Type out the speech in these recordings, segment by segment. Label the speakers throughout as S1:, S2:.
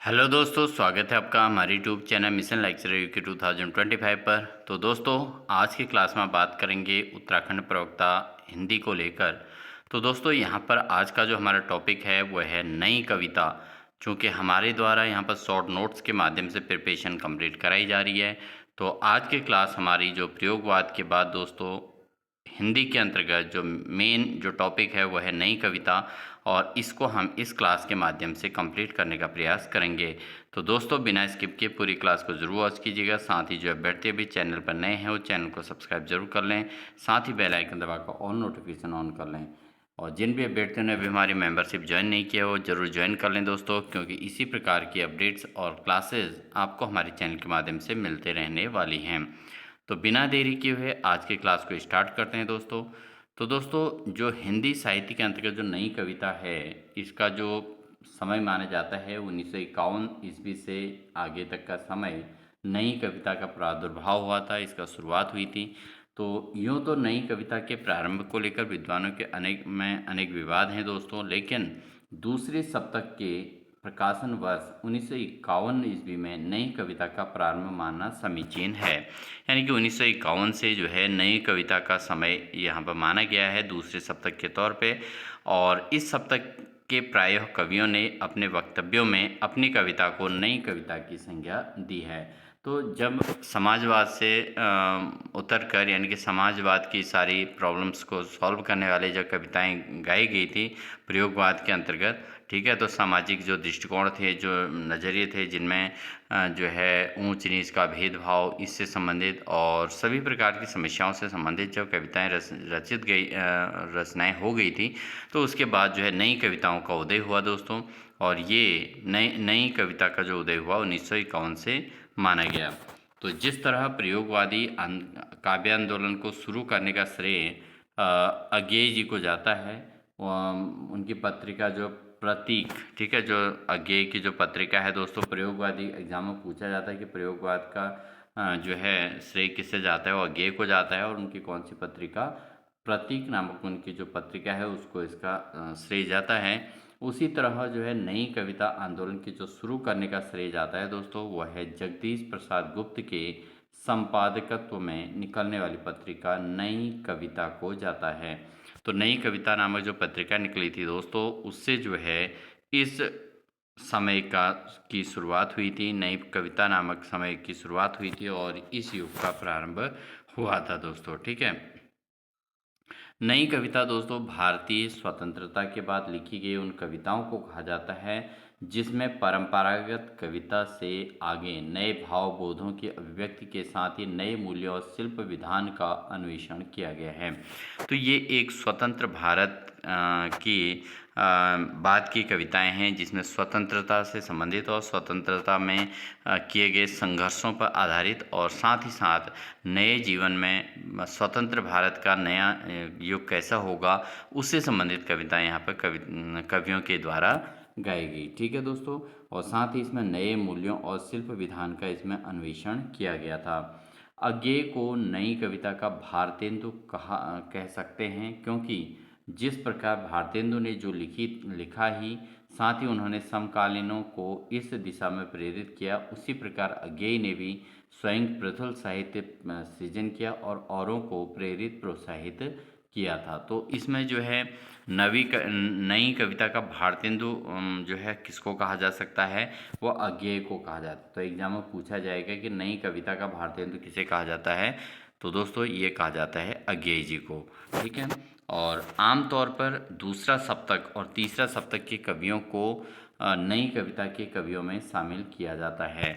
S1: Hello दोस्तों, स्वागत है आपका हमारे YouTube channel mission lecture UK 2025 पर। तो दोस्तों, आज की क्लास में बात करेंगे उत्तराखंड प्रवक्ता हिंदी को लेकर। तो दोस्तों, यहाँ पर आज का जो हमारा टॉपिक है वो है नई कविता। चूँकि हमारे द्वारा यहाँ पर शॉर्ट नोट्स के माध्यम से प्रिपरेशन कंप्लीट कराई जा रही है। तो आज की क्लास हमारी जो प्रयोगवाद के बाद दोस्तों हिंदी के अंतर्गत जो मेन जो टॉपिक है वो है नई कविता, और इसको हम इस क्लास के माध्यम से कंप्लीट करने का प्रयास करेंगे। तो दोस्तों, बिना स्किप किए पूरी क्लास को ज़रूर वॉच कीजिएगा। साथ ही जो अभ्यर्थी अभी चैनल पर नए हैं वो चैनल को सब्सक्राइब जरूर कर लें। साथ ही बेल आइकन दबाकर ऑल नोटिफिकेशन ऑन कर लें। और जिन भी अभ्यर्थियों ने अभी हमारी मेंबरशिप ज्वाइन नहीं किया वो ज़रूर ज्वाइन कर लें दोस्तों, क्योंकि इसी प्रकार की अपडेट्स और क्लासेस आपको हमारे चैनल के माध्यम से मिलते रहने वाली हैं। तो बिना देरी किए हुए आज की क्लास को स्टार्ट करते हैं दोस्तों। तो दोस्तों, जो हिंदी साहित्य के अंतर्गत जो नई कविता है, इसका जो समय माना जाता है 1951 ईस्वी से आगे तक का समय नई कविता का प्रादुर्भाव हुआ था, इसका शुरुआत हुई थी। तो यूँ तो नई कविता के प्रारंभ को लेकर विद्वानों के अनेक विवाद हैं दोस्तों, लेकिन दूसरे शतक के प्रकाशन वर्ष 1951 ईस्वी में नई कविता का प्रारंभ मानना समीचीन है। यानी कि 1951 से जो है नई कविता का समय यहाँ पर माना गया है दूसरे सप्तक के तौर पे। और इस सप्तक के प्रायः कवियों ने अपने वक्तव्यों में अपनी कविता को नई कविता की संज्ञा दी है। तो जब समाजवाद से उतर कर, यानी कि समाजवाद की सारी प्रॉब्लम्स को सॉल्व करने वाले जब कविताएं गाई गई थी प्रयोगवाद के अंतर्गत, ठीक है, तो सामाजिक जो दृष्टिकोण थे, जो नज़रिए थे, जिनमें जो है ऊंच नीच का भेदभाव इससे संबंधित और सभी प्रकार की समस्याओं से संबंधित जब कविताएं रचनाएं हो गई थी, तो उसके बाद जो है नई कविताओं का उदय हुआ दोस्तों। और ये नई नई कविता का जो उदय हुआ 1951 से माना गया। तो जिस तरह प्रयोगवादी काव्य आंदोलन को शुरू करने का श्रेय अज्ञेय जी को जाता है, उनकी पत्रिका जो प्रतीक, ठीक है, जो अज्ञेय की जो पत्रिका है दोस्तों, प्रयोगवादी एग्जाम में पूछा जाता है कि प्रयोगवाद का जो है श्रेय किससे जाता है, वो अज्ञेय को जाता है। और उनकी कौन सी पत्रिका, प्रतीक नामक उनकी जो पत्रिका है, उसको इसका श्रेय जाता है। उसी तरह जो है नई कविता आंदोलन की जो शुरू करने का श्रेय जाता है दोस्तों, वह है जगदीश प्रसाद गुप्त के संपादकत्व में निकलने वाली पत्रिका नई कविता को जाता है। तो नई कविता नामक जो पत्रिका निकली थी दोस्तों, उससे जो है इस समय का की शुरुआत हुई थी, नई कविता नामक समय की शुरुआत हुई थी और इस युग का प्रारंभ हुआ था दोस्तों, ठीक है। नई कविता दोस्तों भारतीय स्वतंत्रता के बाद लिखी गई उन कविताओं को कहा जाता है जिसमें परंपरागत कविता से आगे नए भावबोधों की अभिव्यक्ति के साथ ही नए मूल्यों और शिल्प विधान का अन्वेषण किया गया है। तो ये एक स्वतंत्र भारत की बाद की कविताएं हैं, जिसमें स्वतंत्रता से संबंधित और स्वतंत्रता में किए गए संघर्षों पर आधारित और साथ ही साथ नए जीवन में स्वतंत्र भारत का नया युग कैसा होगा उससे संबंधित कविताएं यहाँ पर कवियों के द्वारा गाई गई, ठीक है दोस्तों। और साथ ही इसमें नए मूल्यों और शिल्प विधान का इसमें अन्वेषण किया गया था। अज्ञेय को नई कविता का भारतेंदु कह सकते हैं, क्योंकि जिस प्रकार भारतेंदु ने जो लिखा ही साथ ही उन्होंने समकालीनों को इस दिशा में प्रेरित किया, उसी प्रकार अज्ञेय ने भी स्वयं प्रथुल साहित्य सृजन किया और औरों को प्रेरित प्रोत्साहित किया था। तो इसमें जो है नई कविता का भारतेंदु जो है किसको कहा जा सकता है, वो अज्ञेय को कहा जाता है। तो एग्जाम में पूछा जाएगा कि नई कविता का भारतेंदु किसे कहा जाता है, तो दोस्तों ये कहा जाता है अज्ञेय जी को, ठीक है। और आमतौर पर दूसरा सप्तक और तीसरा सप्तक के कवियों को नई कविता के कवियों में शामिल किया जाता है।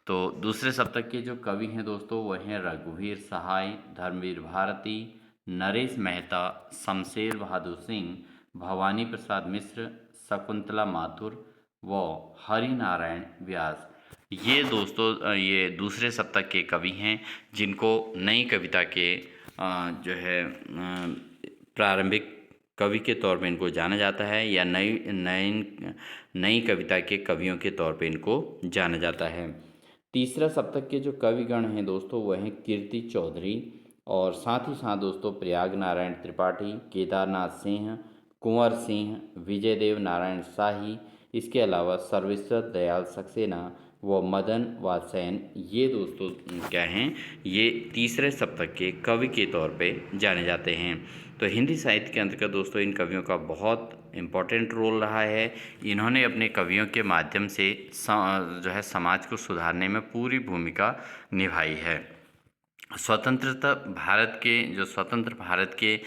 S1: तो दूसरे सप्तक के जो कवि हैं दोस्तों, वह हैं रघुवीर सहाय, धर्मवीर भारती, नरेश मेहता, शमशेर बहादुर सिंह, भवानी प्रसाद मिश्र, शकुंतला माथुर व हरिनारायण व्यास। ये दोस्तों ये दूसरे सप्तक के कवि हैं जिनको नई कविता के जो है प्रारंभिक कवि के तौर पे इनको जाना जाता है, या नई नई नई कविता के कवियों के तौर पे इनको जाना जाता है। तीसरा सप्तक के जो कविगण हैं दोस्तों, वह हैं कीर्ति चौधरी और साथ ही साथ दोस्तों प्रयाग नारायण त्रिपाठी, केदारनाथ सिंह, कुंवर सिंह, विजयदेव नारायण शाही, इसके अलावा सर्वेश्वर दयाल सक्सेना व मदन वात्स्यायन, ये दोस्तों क्या हैं, ये तीसरे सप्तक के कवि के तौर पे जाने जाते हैं। तो हिंदी साहित्य के अंतर्गत दोस्तों इन कवियों का बहुत इम्पोर्टेंट रोल रहा है। इन्होंने अपने कवियों के माध्यम से जो है समाज को सुधारने में पूरी भूमिका निभाई है। स्वतंत्र भारत के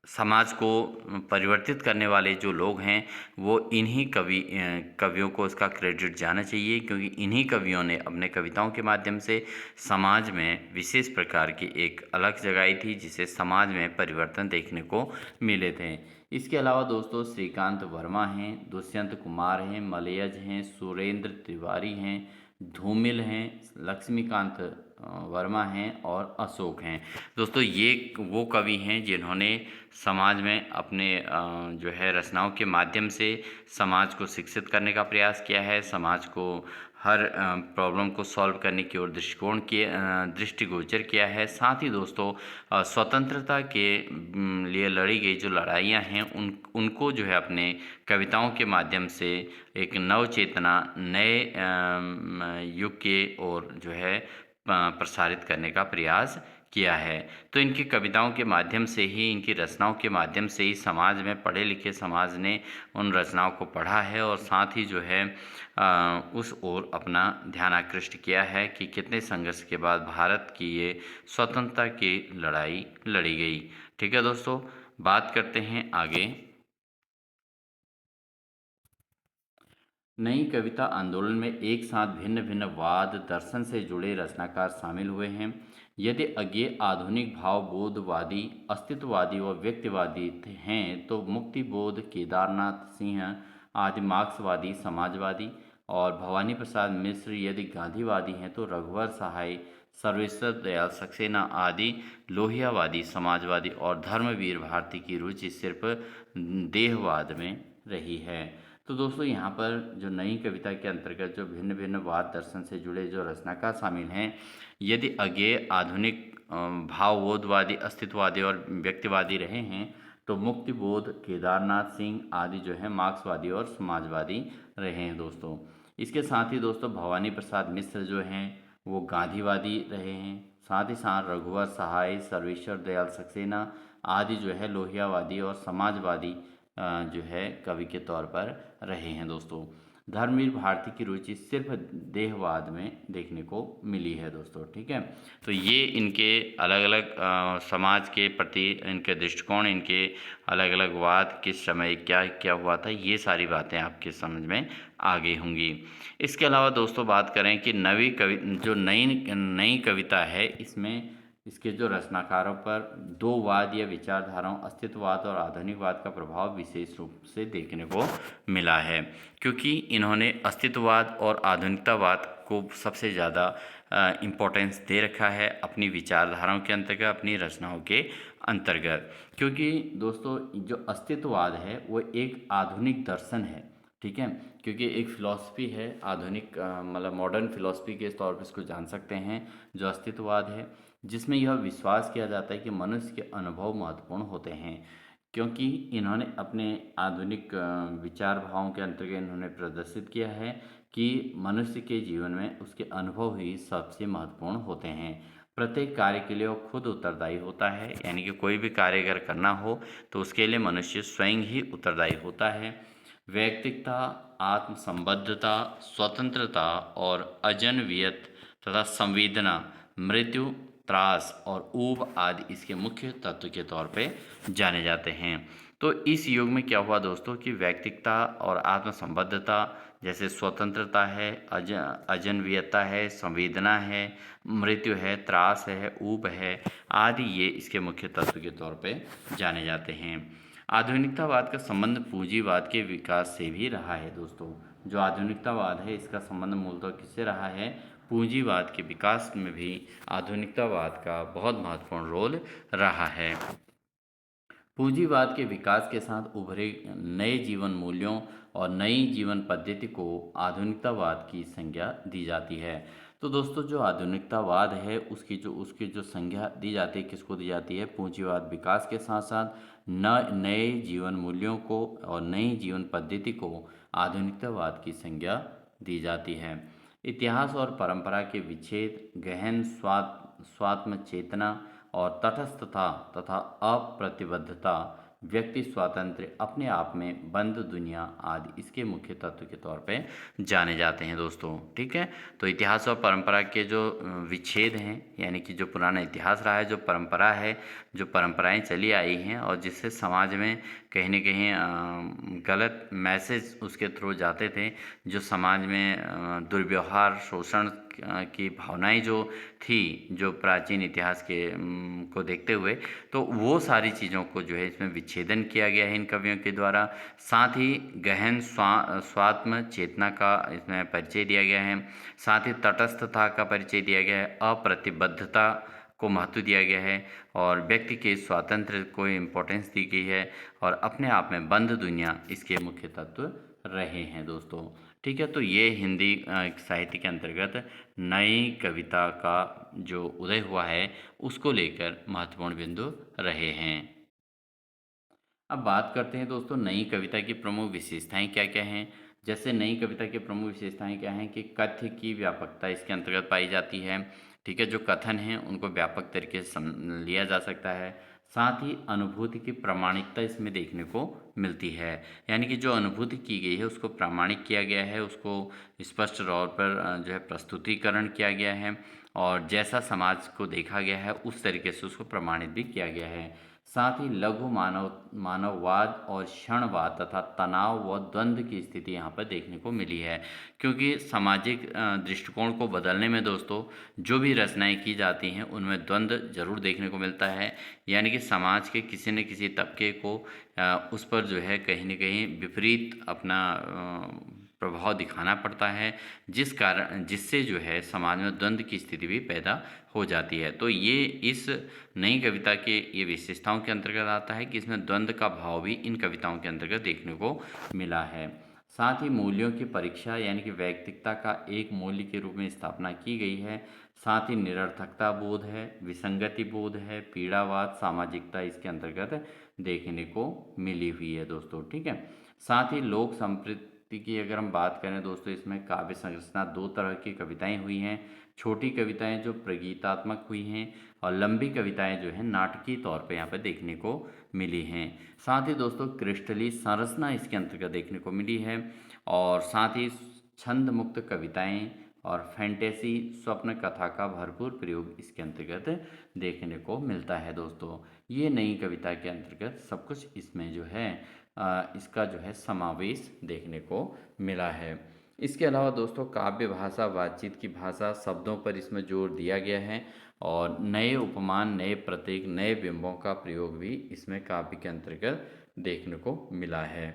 S1: समाज को परिवर्तित करने वाले जो लोग हैं वो इन्हीं कवियों को इसका क्रेडिट जाना चाहिए, क्योंकि इन्हीं कवियों ने अपने कविताओं के माध्यम से समाज में विशेष प्रकार की एक अलग जगाई थी, जिसे समाज में परिवर्तन देखने को मिले थे। इसके अलावा दोस्तों श्रीकांत वर्मा हैं, दुष्यंत कुमार हैं, मलयज हैं, सुरेंद्र तिवारी हैं, धूमिल हैं, लक्ष्मीकांत वर्मा हैं और अशोक हैं। दोस्तों ये वो कवि हैं जिन्होंने समाज में अपने जो है रचनाओं के माध्यम से समाज को शिक्षित करने का प्रयास किया है, समाज को हर प्रॉब्लम को सॉल्व करने की ओर दृष्टिगोचर किया है। साथ ही दोस्तों स्वतंत्रता के लिए लड़ी गई जो लड़ाइयाँ हैं उनको जो है अपने कविताओं के माध्यम से एक नव चेतना, नए युग के ओर जो है प्रसारित करने का प्रयास किया है। तो इनकी कविताओं के माध्यम से ही, इनकी रचनाओं के माध्यम से ही समाज में, पढ़े लिखे समाज ने उन रचनाओं को पढ़ा है और साथ ही जो है उस ओर अपना ध्यान आकृष्ट किया है कि कितने संघर्ष के बाद भारत की ये स्वतंत्रता की लड़ाई लड़ी गई। ठीक है दोस्तों, बात करते हैं आगे। नई कविता आंदोलन में एक साथ भिन्न भिन्न वाद दर्शन से जुड़े रचनाकार शामिल हुए हैं। यदि अज्ञेय आधुनिक भावबोधवादी, अस्तित्ववादी व व्यक्तिवादी हैं तो मुक्तिबोध, केदारनाथ सिंह आदि मार्क्सवादी समाजवादी, और भवानी प्रसाद मिश्र यदि गांधीवादी हैं तो रघुवर सहाय, सर्वेश्वर दयाल सक्सेना आदि लोहियावादी समाजवादी, और धर्मवीर भारती की रुचि सिर्फ देहवाद में रही है। तो दोस्तों यहाँ पर जो नई कविता के अंतर्गत जो भिन्न भिन्न वाद दर्शन से जुड़े जो रचनाकार शामिल हैं, यदि अज्ञेय आधुनिक भावबोधवादी, अस्तित्ववादी और व्यक्तिवादी रहे हैं तो मुक्तिबोध, केदारनाथ सिंह आदि जो है मार्क्सवादी और समाजवादी रहे हैं दोस्तों। इसके साथ ही दोस्तों भवानी प्रसाद मिश्र जो हैं वो गांधीवादी रहे हैं। साथ ही साथ रघुवर सहाय, सर्वेश्वर दयाल सक्सेना आदि जो है लोहियावादी और समाजवादी जो है कवि के तौर पर रहे हैं दोस्तों। धर्मवीर भारती की रुचि सिर्फ देहवाद में देखने को मिली है दोस्तों। ठीक है, तो ये इनके अलग अलग समाज के प्रति इनके दृष्टिकोण, इनके अलग अलग वाद, किस समय क्या क्या हुआ था, ये सारी बातें आपके समझ में आ गई होंगी। इसके अलावा दोस्तों बात करें कि नई कविता है, इसमें इसके जो रचनाकारों पर दो वाद या विचारधाराओं, अस्तित्ववाद और आधुनिकवाद का प्रभाव विशेष रूप से देखने को मिला है, क्योंकि इन्होंने अस्तित्ववाद और आधुनिकतावाद को सबसे ज़्यादा इम्पोर्टेंस दे रखा है अपनी विचारधाराओं के अंतर्गत, अपनी रचनाओं के अंतर्गत। क्योंकि दोस्तों जो अस्तित्ववाद है वो एक आधुनिक दर्शन है। ठीक है, क्योंकि एक फ़िलॉसफी है आधुनिक, मतलब मॉडर्न फ़िलॉसफी के तौर पर इसको जान सकते हैं, जो अस्तित्ववाद है, जिसमें यह विश्वास किया जाता है कि मनुष्य के अनुभव महत्वपूर्ण होते हैं। क्योंकि इन्होंने अपने आधुनिक विचार भावों के अंतर्गत इन्होंने प्रदर्शित किया है कि मनुष्य के जीवन में उसके अनुभव ही सबसे महत्वपूर्ण होते हैं। प्रत्येक कार्य के लिए वो खुद उत्तरदायी होता है, यानी कि कोई भी कार्य अगर करना हो तो उसके लिए मनुष्य स्वयं ही उत्तरदायी होता है। व्यक्तिकता, आत्मसंबद्धता, स्वतंत्रता और अजनवियत तथा संवेदना, मृत्यु, त्रास और ऊब आदि इसके मुख्य तत्व के तौर पे जाने जाते हैं। तो इस युग में क्या हुआ दोस्तों कि व्यक्तिकता और आत्मसंबद्धता, जैसे स्वतंत्रता है, अजनवियता है, संवेदना है, मृत्यु है, त्रास है, ऊब है आदि, ये इसके मुख्य तत्व के तौर पे जाने जाते हैं। आधुनिकतावाद का संबंध पूंजीवाद के विकास से भी रहा है दोस्तों। जो आधुनिकतावाद है इसका संबंध मूलतः किससे रहा है? पूंजीवाद के विकास में भी आधुनिकतावाद का बहुत महत्वपूर्ण रोल रहा है। पूंजीवाद के विकास के साथ उभरे नए जीवन मूल्यों और नई जीवन पद्धति को आधुनिकतावाद की संज्ञा दी जाती है। तो दोस्तों जो आधुनिकतावाद है उसकी जो संज्ञा दी जाती है, किसको दी जाती है? पूंजीवाद विकास के साथ साथ न नए जीवन मूल्यों को और नई जीवन पद्धति को आधुनिकतावाद की संज्ञा दी जाती है। इतिहास और परंपरा के विच्छेद, गहन स्वात्म चेतना और तटस्थता तथा अप्रतिबद्धता, व्यक्ति स्वातंत्र्य, अपने आप में बंद दुनिया आदि इसके मुख्य तत्व के तौर पे जाने जाते हैं दोस्तों। ठीक है, तो इतिहास और परंपरा के जो विच्छेद हैं, यानी कि जो पुराना इतिहास रहा है, जो परंपरा है, जो परंपराएं चली आई हैं और जिससे समाज में कहीं न कहीं गलत मैसेज उसके थ्रू जाते थे, जो समाज में दुर्व्यवहार, शोषण की भावनाएं जो थी, जो प्राचीन इतिहास के को देखते हुए, तो वो सारी चीज़ों को जो है इसमें विच्छेदन किया गया है इन कवियों के द्वारा। साथ ही गहन स्वात्म चेतना का इसमें परिचय दिया गया है, साथ ही तटस्थता का परिचय दिया गया है, अप्रतिबद्धता को महत्व दिया गया है और व्यक्ति के स्वातंत्र्य को इम्पोर्टेंस दी गई है और अपने आप में बंद दुनिया इसके मुख्य तत्व रहे हैं दोस्तों। ठीक है, तो ये हिंदी साहित्य के अंतर्गत नई कविता का जो उदय हुआ है उसको लेकर महत्वपूर्ण बिंदु रहे हैं। अब बात करते हैं दोस्तों नई कविता की प्रमुख विशेषताएं क्या क्या हैं। जैसे नई कविता की प्रमुख विशेषताएं क्या हैं कि कथ्य की व्यापकता इसके अंतर्गत पाई जाती है। ठीक है, जो कथन हैं उनको व्यापक तरीके से लिया जा सकता है। साथ ही अनुभूति की प्रामाणिकता इसमें देखने को मिलती है, यानी कि जो अनुभूति की गई है उसको प्रामाणिक किया गया है, उसको स्पष्ट तौर पर जो है प्रस्तुतिकरण किया गया है और जैसा समाज को देखा गया है उस तरीके से उसको प्रमाणित भी किया गया है। साथ ही लघु मानववाद और क्षणवाद तथा तनाव व द्वंद्व की स्थिति यहाँ पर देखने को मिली है, क्योंकि सामाजिक दृष्टिकोण को बदलने में दोस्तों जो भी रचनाएं की जाती हैं उनमें द्वंद्व जरूर देखने को मिलता है, यानी कि समाज के किसी न किसी तबके को उस पर जो है कहीं न कहीं विपरीत अपना प्रभाव दिखाना पड़ता है, जिससे जो है समाज में द्वंद्व की स्थिति भी पैदा हो जाती है। तो ये इस नई कविता के ये विशेषताओं के अंतर्गत आता है कि इसमें द्वंद्व का भाव भी इन कविताओं के अंतर्गत देखने को मिला है। साथ ही मूल्यों की परीक्षा, यानी कि वैयक्तिकता का एक मूल्य के रूप में स्थापना की गई है। साथ ही निरर्थकता बोध है, विसंगति बोध है, पीड़ावाद, सामाजिकता इसके अंतर्गत देखने को मिली हुई है दोस्तों। ठीक है, साथ ही लोक संस्कृति की अगर हम बात करें दोस्तों, इसमें काव्य संरचना दो तरह की कविताएं हुई हैं। छोटी कविताएं जो प्रगीतात्मक हुई हैं और लंबी कविताएं जो हैं नाटकीय तौर पे यहाँ पर देखने को मिली हैं। साथ ही दोस्तों क्रिस्टली संरचना इसके अंतर्गत देखने को मिली है और साथ ही छंद मुक्त कविताएं और फैंटेसी स्वप्न कथा का भरपूर प्रयोग इसके अंतर्गत देखने को मिलता है दोस्तों। ये नई कविता के अंतर्गत सब कुछ इसमें जो है इसका जो है समावेश देखने को मिला है। इसके अलावा दोस्तों काव्य भाषा, बातचीत की भाषा, शब्दों पर इसमें जोर दिया गया है और नए उपमान, नए प्रतीक, नए बिंबों का प्रयोग भी इसमें काव्य के अंतर्गत देखने को मिला है।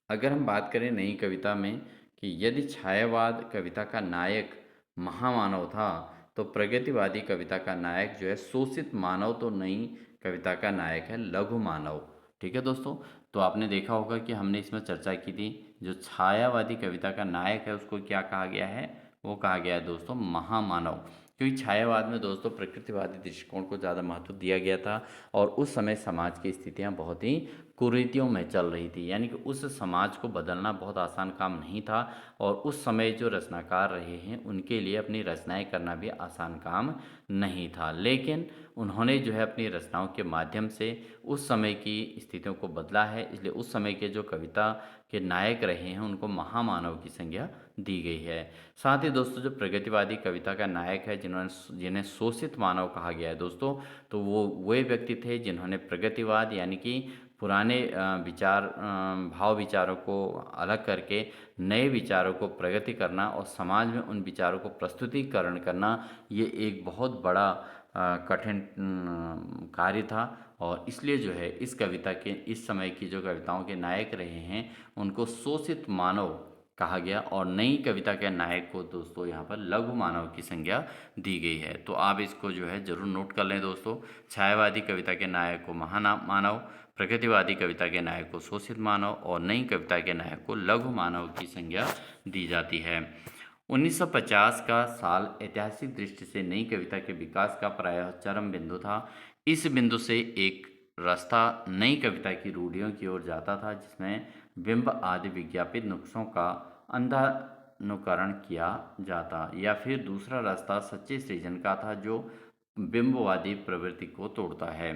S1: अगर हम बात करें नई कविता में कि यदि छायावाद कविता का नायक महामानव था तो प्रगतिवादी कविता का नायक जो है शोषित मानव, तो नई कविता का नायक है लघु मानव। ठीक है दोस्तों, तो आपने देखा होगा कि हमने इसमें चर्चा की थी, जो छायावादी कविता का नायक है उसको क्या कहा गया है? वो कहा गया है दोस्तों महामानव, क्योंकि छायावाद में दोस्तों प्रकृतिवादी दृष्टिकोण को ज़्यादा महत्व दिया गया था और उस समय समाज की स्थितियाँ बहुत ही कुरीतियों में चल रही थी, यानी कि उस समाज को बदलना बहुत आसान काम नहीं था और उस समय जो रचनाकार रहे हैं उनके लिए अपनी रचनाएं करना भी आसान काम नहीं था। लेकिन उन्होंने जो है अपनी रचनाओं के माध्यम से उस समय की स्थितियों को बदला है, इसलिए उस समय के जो कविता के नायक रहे हैं उनको महामानव की संज्ञा दी गई है। साथ ही दोस्तों जो प्रगतिवादी कविता का नायक है जिन्हें शोषित मानव कहा गया है दोस्तों, तो वो वे व्यक्ति थे जिन्होंने प्रगतिवाद यानी कि पुराने भाव विचारों को अलग करके नए विचारों को प्रगति करना और समाज में उन विचारों को प्रस्तुतिकरण करना, ये एक बहुत बड़ा कठिन कार्य था और इसलिए जो है इस कविता के इस समय की जो कविताओं के नायक रहे हैं उनको शोषित मानव कहा गया और नई कविता के नायक को दोस्तों यहाँ पर लघु मानव की संज्ञा दी गई है। तो आप इसको जो है जरूर नोट कर लें दोस्तों। छायावादी कविता के नायक को महामानव, प्रगतिवादी कविता के नायक को शोषित मानव और नई कविता के नायक को लघु मानव की संज्ञा दी जाती है। 1950 का साल ऐतिहासिक दृष्टि से नई कविता के विकास का प्रायः चरम बिंदु था। इस बिंदु से एक रास्ता नई कविता की रूढ़ियों की ओर जाता था, जिसमें बिंब आदि विज्ञापित नुस्खों का अंधानुकरण किया जाता, या फिर दूसरा रास्ता सच्चे सृजन का था, जो बिंबवादी प्रवृत्ति को तोड़ता है।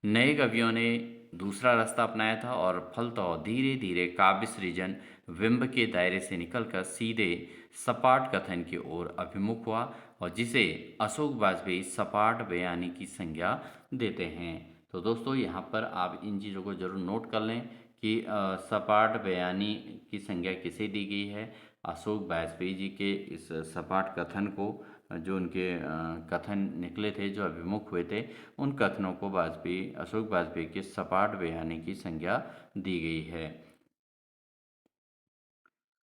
S1: नए कवियों ने दूसरा रास्ता अपनाया था और फलतः धीरे धीरे काव्य सृजन बिंब के दायरे से निकलकर सीधे सपाट कथन की ओर अभिमुख हुआ, और जिसे अशोक वाजपेयी सपाट बयानी की संज्ञा देते हैं। तो दोस्तों यहाँ पर आप इन चीज़ों को जरूर नोट कर लें कि सपाट बयानी की संज्ञा किसे दी गई है। अशोक वाजपेयी जी के इस सपाट कथन को, जो उनके कथन निकले थे, जो अभिमुख हुए थे, उन कथनों को अशोक वाजपेयी के सपाट बयानी की संज्ञा दी गई है।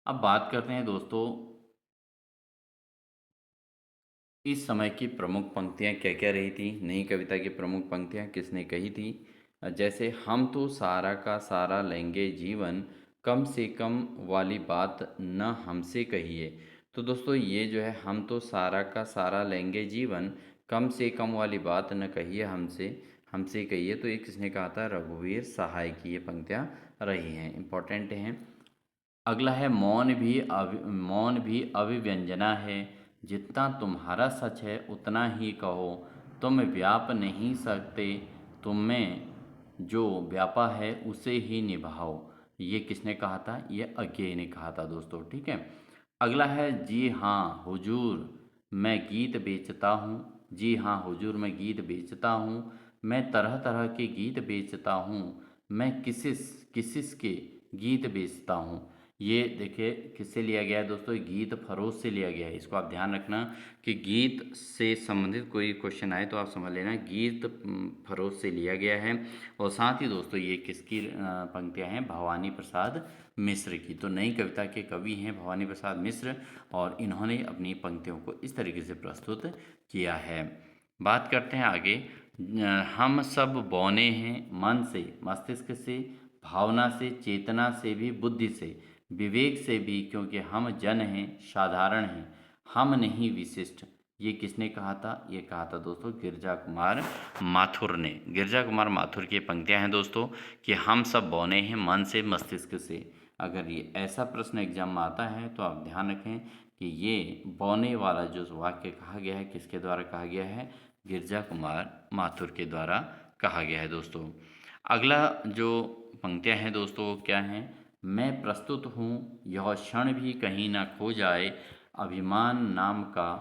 S1: अब बात करते हैं दोस्तों इस समय की प्रमुख पंक्तियाँ क्या क्या रही थी, नई कविता की प्रमुख पंक्तियाँ किसने कही थी। जैसे हम तो सारा का सारा लेंगे जीवन, कम से कम वाली बात न हमसे कहिए। तो दोस्तों ये जो है हम तो सारा का सारा लेंगे जीवन, कम से कम वाली बात न कहिए हमसे हमसे कहिए। तो ये किसने कहा था, रघुवीर सहाय की ये पंक्तियाँ रही हैं, इम्पोर्टेंट हैं। अगला है मौन भी अभिव्यंजना है, जितना तुम्हारा सच है उतना ही कहो, तुम व्याप नहीं सकते, तुम में जो व्यापा है उसे ही निभाओ। ये किसने कहा था, ये अज्ञेय ने कहा था दोस्तों, ठीक है। अगला है जी हाँ हुजूर मैं गीत बेचता हूँ, जी हाँ हुजूर मैं गीत बेचता हूँ, मैं तरह तरह के गीत बेचता हूँ, मैं किसिस किसिस के गीत बेचता हूँ। ये देखिए किससे लिया गया है दोस्तों, गीत फरोश से लिया गया है। इसको आप ध्यान रखना कि गीत से संबंधित कोई क्वेश्चन आए तो आप समझ लेना गीत फरोश से लिया गया है। और साथ ही दोस्तों ये किसकी पंक्तियाँ हैं, भवानी प्रसाद मिश्र की। तो नई कविता के कवि हैं भवानी प्रसाद मिश्र, और इन्होंने अपनी पंक्तियों को इस तरीके से प्रस्तुत किया है। बात करते हैं आगे। हम सब बौने हैं मन से, मस्तिष्क से, भावना से, चेतना से भी, बुद्धि से, विवेक से भी, क्योंकि हम जन हैं, साधारण हैं, हम नहीं विशिष्ट। ये किसने कहा था, ये कहा था दोस्तों गिरजा कुमार माथुर ने। गिरजा कुमार माथुर की पंक्तियां हैं दोस्तों कि हम सब बौने हैं मन से, मस्तिष्क से। अगर ये ऐसा प्रश्न एग्जाम में आता है तो आप ध्यान रखें कि ये बौने वाला जो वाक्य कहा गया है किसके द्वारा कहा गया है, गिरजा कुमार माथुर के द्वारा कहा गया है दोस्तों। अगला जो पंक्तियां हैं दोस्तों वो क्या हैं, मैं प्रस्तुत हूँ यह क्षण भी कहीं ना खो जाए, अभिमान नाम का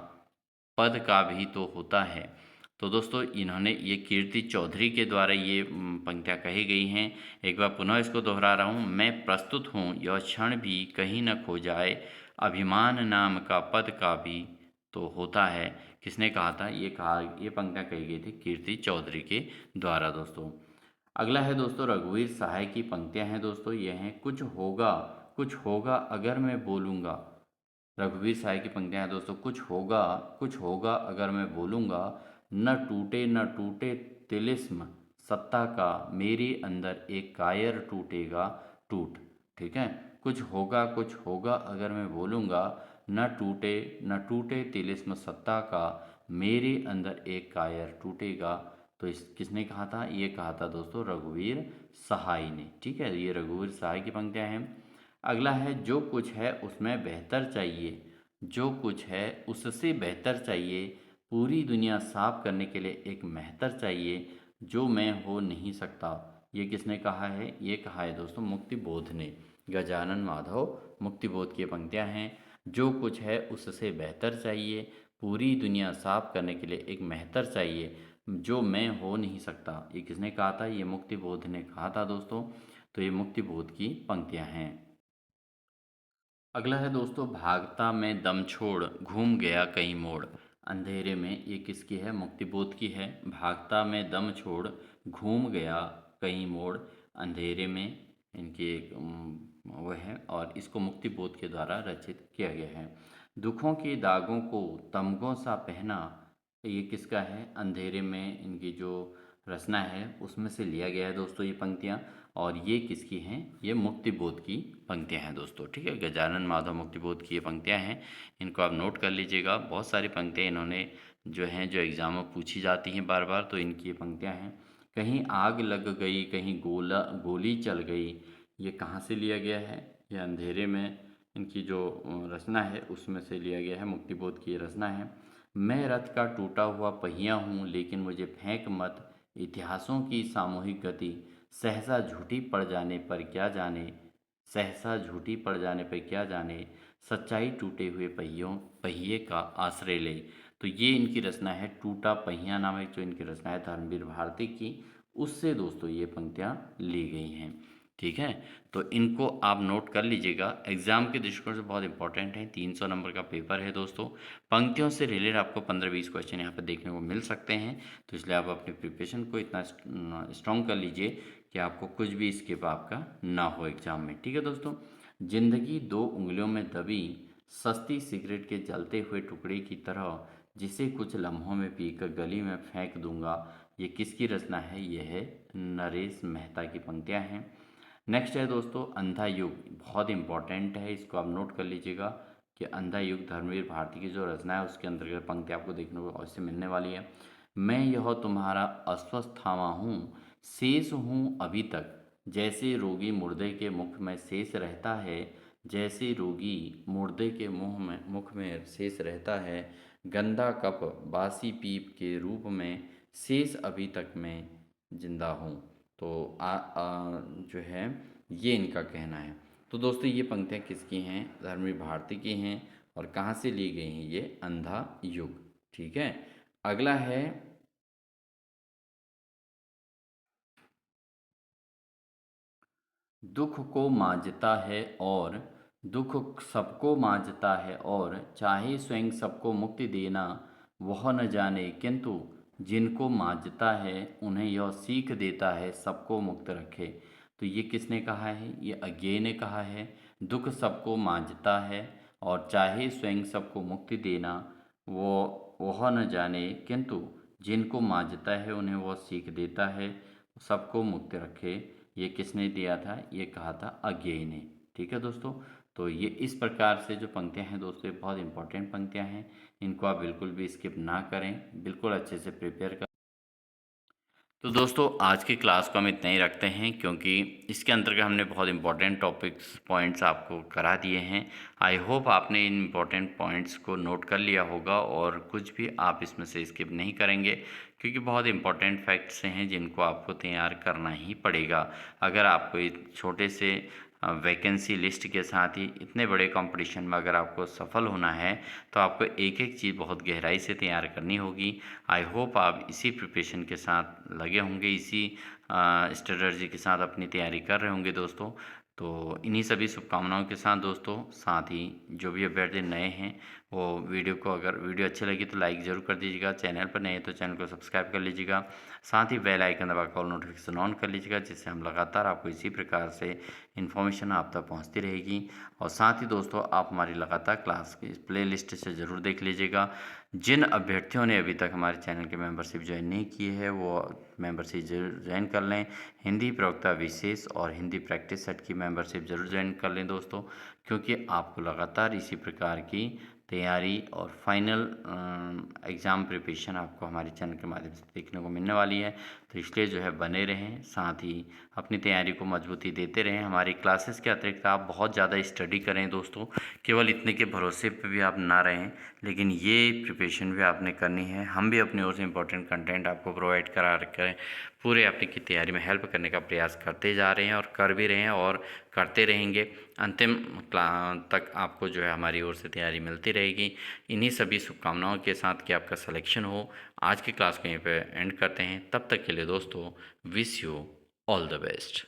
S1: पद का भी तो होता है। तो दोस्तों इन्होंने ये कीर्ति चौधरी के द्वारा ये पंक्तियाँ कही गई हैं। एक बार पुनः इसको दोहरा रहा हूँ, मैं प्रस्तुत हूँ यह क्षण भी कहीं न खो जाए, अभिमान नाम का पद का भी तो होता है। किसने कहा था, ये पंक्तियाँ कही गई थी कीर्ति चौधरी के द्वारा दोस्तों। अगला है दोस्तों रघुवीर सहाय की पंक्तियाँ हैं दोस्तों, ये हैं कुछ होगा अगर मैं बोलूँगा। रघुवीर साय की पंक्तियाँ हैं दोस्तों, कुछ होगा अगर मैं बोलूँगा, न टूटे तिलिस्म सत्ता का, मेरे अंदर एक कायर टूटेगा टूट। ठीक है, कुछ होगा अगर मैं बोलूँगा, न टूटे तिलिस्म सत्ता का, मेरे अंदर एक कायर टूटेगा। तो इस किसने कहा था, ये कहा था दोस्तों रघुवीर सहाय ने। ठीक है, ये रघुवीर सहाय की पंक्तियाँ हैं। अगला है जो कुछ है उसमें बेहतर चाहिए, जो कुछ है उससे बेहतर चाहिए, पूरी दुनिया साफ करने के लिए एक मेहतर चाहिए, जो मैं हो नहीं सकता। ये किसने कहा है, ये कहा है दोस्तों मुक्ति बोध ने। गजानन माधव मुक्ति बोध की पंक्तियां हैं, जो कुछ है उससे बेहतर चाहिए, पूरी दुनिया साफ करने के लिए एक मेहतर चाहिए, जो मैं हो नहीं सकता। ये किसने कहा था, ये मुक्ति बोध ने कहा था दोस्तों। तो ये मुक्ति बोध की पंक्तियां हैं। अगला है दोस्तों भागता मैं दम छोड़, घूम गया कई मोड़। अंधेरे में, ये किसकी है, मुक्तिबोध की है। भागता मैं दम छोड़, घूम गया कई मोड़, अंधेरे में इनकी एक वो है, और इसको मुक्तिबोध के द्वारा रचित किया गया है। दुखों के दागों को तमगों सा पहना, ये किसका है, अंधेरे में इनकी जो रचना है उसमें से लिया गया है दोस्तों ये पंक्तियाँ। और ये किसकी हैं, ये मुक्तिबोध की पंक्तियां हैं दोस्तों। ठीक है, गजानन माधव मुक्तिबोध की ये पंक्तियां हैं, इनको आप नोट कर लीजिएगा। बहुत सारी पंक्तियां इन्होंने जो हैं जो एग्ज़ाम में पूछी जाती हैं बार बार, तो इनकी ये पंक्तियां हैं। कहीं आग लग गई, कहीं गोली चल गई, ये कहाँ से लिया गया है, ये अंधेरे में इनकी जो रचना है उसमें से लिया गया है, मुक्तिबोध की ये रचना है। मैं रथ का टूटा हुआ पहिया हूँ, लेकिन मुझे फेंक मत इतिहासों की सामूहिक गति, सहसा झूठी पड़ जाने पर क्या जाने, सहसा झूठी पड़ जाने पर क्या जाने, सच्चाई टूटे हुए पहिए का आश्रय ले। तो ये इनकी रचना है टूटा पहिया नामक जो इनकी रचना है धर्मवीर भारती की, उससे दोस्तों ये पंक्तियाँ ली गई हैं। ठीक है, तो इनको आप नोट कर लीजिएगा, एग्जाम के दृष्टिकोण से बहुत इंपॉर्टेंट है। 300 नंबर का पेपर है दोस्तों। पंक्तियों से रिलेटेड आपको 15-20 क्वेश्चन यहाँ पर देखने को मिल सकते हैं, तो इसलिए आप अपने प्रिपरेशन को इतना स्ट्रॉन्ग कर लीजिए कि आपको कुछ भी स्किप आपका ना हो एग्जाम में। ठीक है दोस्तों, जिंदगी दो उंगलियों में दबी सस्ती सिगरेट के जलते हुए टुकड़े की तरह, जिसे कुछ लम्हों में पीकर गली में फेंक दूंगा, ये किसकी रचना है, ये है नरेश मेहता की पंक्तियाँ हैं। नेक्स्ट है दोस्तों अंधा युग, बहुत इंपॉर्टेंट है, इसको आप नोट कर लीजिएगा कि अंधा युग धर्मवीर भारती की जो रचना है उसके अंतर्गत पंक्ति आपको देखने को अवश्य मिलने वाली है। मैं यह तुम्हारा अस्वस्थामा हूँ, शेष हूँ अभी तक, जैसे रोगी मुर्दे के मुख में शेष रहता है, जैसे रोगी मुर्दे के मुख में शेष रहता है, गंदा कप बासी पीप के रूप में शेष अभी तक मैं जिंदा हूँ। तो जो है ये इनका कहना है। तो दोस्तों ये पंक्तियाँ किसकी हैं, धर्मवीर भारती की हैं, और कहाँ से ली गई हैं, ये अंधा युग। ठीक है, अगला है दुख को मांझता है और दुख सबको मांझता है, और चाहे स्वयं सबको मुक्ति देना वह न जाने, किंतु जिनको मांझता है उन्हें यह सीख देता है सबको मुक्त रखे। तो ये किसने कहा है, ये अज्ञेय ने कहा है। दुख सबको मांझता है और चाहे स्वयं सबको मुक्ति देना वो वह न जाने, किंतु जिनको मांझता है उन्हें वह सीख देता है सबको मुक्त रखे। ये किसने दिया था, ये कहा था अज्ञेय ने। ठीक है दोस्तों, तो ये इस प्रकार से जो पंक्तियां हैं दोस्तों ये बहुत इंपॉर्टेंट पंक्तियां हैं, इनको आप बिल्कुल भी स्किप ना करें, बिल्कुल अच्छे से प्रिपेयर करें। तो दोस्तों आज की क्लास को हम इतना ही रखते हैं, क्योंकि इसके अंतर्गत हमने बहुत इंपॉर्टेंट टॉपिक्स पॉइंट्स आपको करा दिए हैं। आई होप आपने इन इम्पॉर्टेंट पॉइंट्स को नोट कर लिया होगा और कुछ भी आप इसमें से स्किप नहीं करेंगे, क्योंकि बहुत इंपॉर्टेंट फैक्ट्स हैं जिनको आपको तैयार करना ही पड़ेगा। अगर आपको इस छोटे से वैकेंसी लिस्ट के साथ ही इतने बड़े कंपटीशन में अगर आपको सफल होना है तो आपको एक एक चीज़ बहुत गहराई से तैयार करनी होगी। आई होप आप इसी प्रिपरेशन के साथ लगे होंगे, इसी स्ट्रेटजी के साथ अपनी तैयारी कर रहे होंगे दोस्तों। तो इन्हीं सभी शुभकामनाओं के साथ दोस्तों, साथ ही जो भी अभ्यर्थी नए हैं वो वीडियो को, अगर वीडियो अच्छी लगी तो लाइक ज़रूर कर दीजिएगा, चैनल पर नए हैं तो चैनल को सब्सक्राइब कर लीजिएगा, साथ ही बेल आइकन दबाकर ऑल नोटिफिकेशन ऑन कर लीजिएगा, जिससे हम लगातार आपको इसी प्रकार से इन्फॉर्मेशन आप तक पहुंचती रहेगी। और साथ ही दोस्तों आप हमारी लगातार क्लास की प्ले लिस्ट से ज़रूर देख लीजिएगा। जिन अभ्यर्थियों ने अभी तक हमारे चैनल की मेंबरशिप ज्वाइन नहीं की है वो मेंबरशिप जरूर ज्वाइन कर लें। हिंदी प्रवक्ता विशेष और हिंदी प्रैक्टिस सेट की मेंबरशिप जरूर ज्वाइन कर लें दोस्तों, क्योंकि आपको लगातार इसी प्रकार की तैयारी और फाइनल एग्ज़ाम प्रिपरेशन आपको हमारे चैनल के माध्यम से देखने को मिलने वाली है। तो इसलिए जो है बने रहें, साथ ही अपनी तैयारी को मजबूती देते रहें। हमारी क्लासेस के अतिरिक्त आप बहुत ज़्यादा स्टडी करें दोस्तों, केवल इतने के भरोसे पे भी आप ना रहें, लेकिन ये प्रिपरेशन भी आपने करनी है। हम भी अपनी ओर से इंपॉर्टेंट कंटेंट आपको प्रोवाइड करा कर पूरे अपनी की तैयारी में हेल्प करने का प्रयास करते जा रहे हैं और कर भी रहे हैं और करते रहेंगे। अंतिम तक आपको जो है हमारी ओर से तैयारी मिलती रहेगी। इन्हीं सभी शुभकामनाओं के साथ कि आपका सिलेक्शन हो, आज की क्लास को यहीं पे एंड करते हैं। तब तक के लिए दोस्तों wish you all the best.